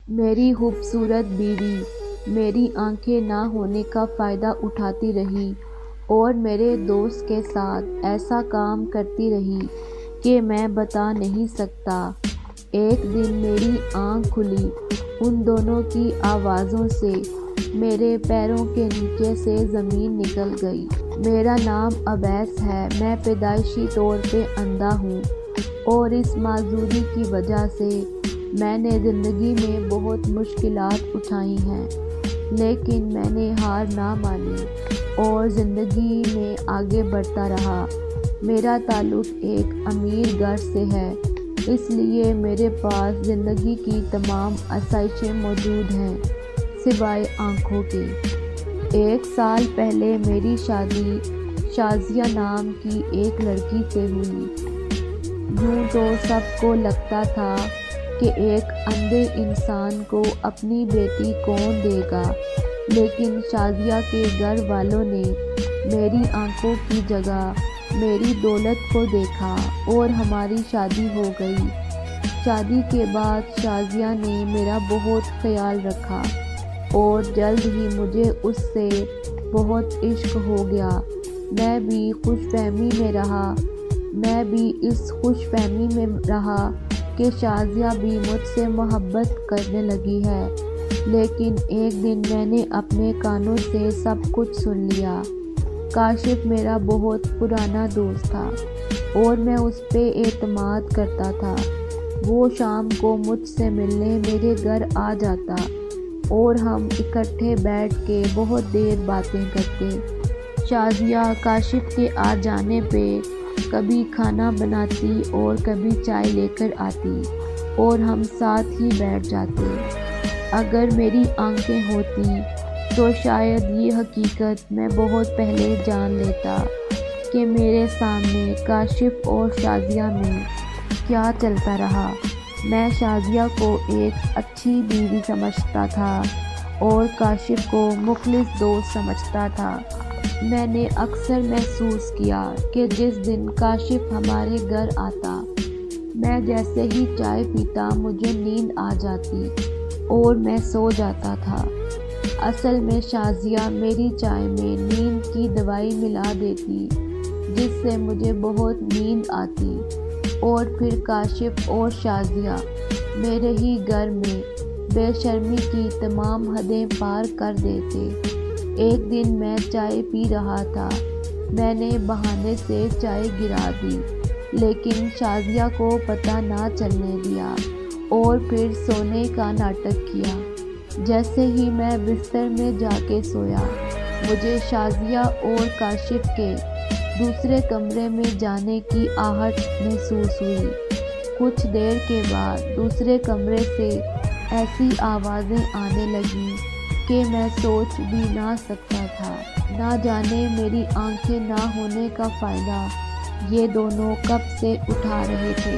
میری خوبصورت بیوی میری آنکھیں نہ ہونے کا فائدہ اٹھاتی رہی اور میرے دوست کے ساتھ ایسا کام کرتی رہی کہ میں بتا نہیں سکتا۔ ایک دن میری آنکھ کھلی ان دونوں کی آوازوں سے، میرے پیروں کے نیچے سے زمین نکل گئی۔ میرا نام اویس ہے، میں پیدائشی طور پہ اندھا ہوں اور اس معذوری کی وجہ سے میں نے زندگی میں بہت مشکلات اٹھائی ہیں، لیکن میں نے ہار نہ مانی اور زندگی میں آگے بڑھتا رہا۔ میرا تعلق ایک امیر گھر سے ہے، اس لیے میرے پاس زندگی کی تمام آسائشیں موجود ہیں سوائے آنکھوں کے۔ 1 سال پہلے میری شادی شازیہ نام کی ایک لڑکی سے ہوئی۔ یوں تو سب کو لگتا تھا کہ ایک اندھے انسان کو اپنی بیٹی کون دے گا، لیکن شازیہ کے گھر والوں نے میری آنکھوں کی جگہ میری دولت کو دیکھا اور ہماری شادی ہو گئی۔ شادی کے بعد شازیہ نے میرا بہت خیال رکھا اور جلد ہی مجھے اس سے بہت عشق ہو گیا۔ میں بھی اس خوش فہمی میں رہا کہ شازیہ بھی مجھ سے محبت کرنے لگی ہے، لیکن ایک دن میں نے اپنے کانوں سے سب کچھ سن لیا۔ کاشف میرا بہت پرانا دوست تھا اور میں اس پہ اعتماد کرتا تھا۔ وہ شام کو مجھ سے ملنے میرے گھر آ جاتا اور ہم اکٹھے بیٹھ کے بہت دیر باتیں کرتے۔ شازیہ کاشف کے آ جانے پہ کبھی کھانا بناتی اور کبھی چائے لے کر آتی اور ہم ساتھ ہی بیٹھ جاتے۔ اگر میری آنکھیں ہوتی تو شاید یہ حقیقت میں بہت پہلے جان لیتا کہ میرے سامنے کاشف اور شازیہ میں کیا چلتا رہا۔ میں شازیہ کو ایک اچھی بیوی سمجھتا تھا اور کاشف کو مخلص دوست سمجھتا تھا۔ میں نے اکثر محسوس کیا کہ جس دن کاشف ہمارے گھر آتا، میں جیسے ہی چائے پیتا مجھے نیند آ جاتی اور میں سو جاتا تھا۔ اصل میں شازیہ میری چائے میں نیند کی دوائی ملا دیتی جس سے مجھے بہت نیند آتی، اور پھر کاشف اور شازیہ میرے ہی گھر میں بے شرمی کی تمام حدیں پار کر دیتے۔ ایک دن میں چائے پی رہا تھا، میں نے بہانے سے چائے گرا دی، لیکن شازیہ کو پتہ نہ چلنے دیا اور پھر سونے کا ناٹک کیا۔ جیسے ہی میں بستر میں جا کے سویا، مجھے شازیہ اور کاشف کے دوسرے کمرے میں جانے کی آہٹ محسوس ہوئی۔ کچھ دیر کے بعد دوسرے کمرے سے ایسی آوازیں آنے لگیں کہ میں سوچ بھی نہ سکتا تھا۔ نہ جانے میری آنکھیں نہ ہونے کا فائدہ یہ دونوں کب سے اٹھا رہے تھے۔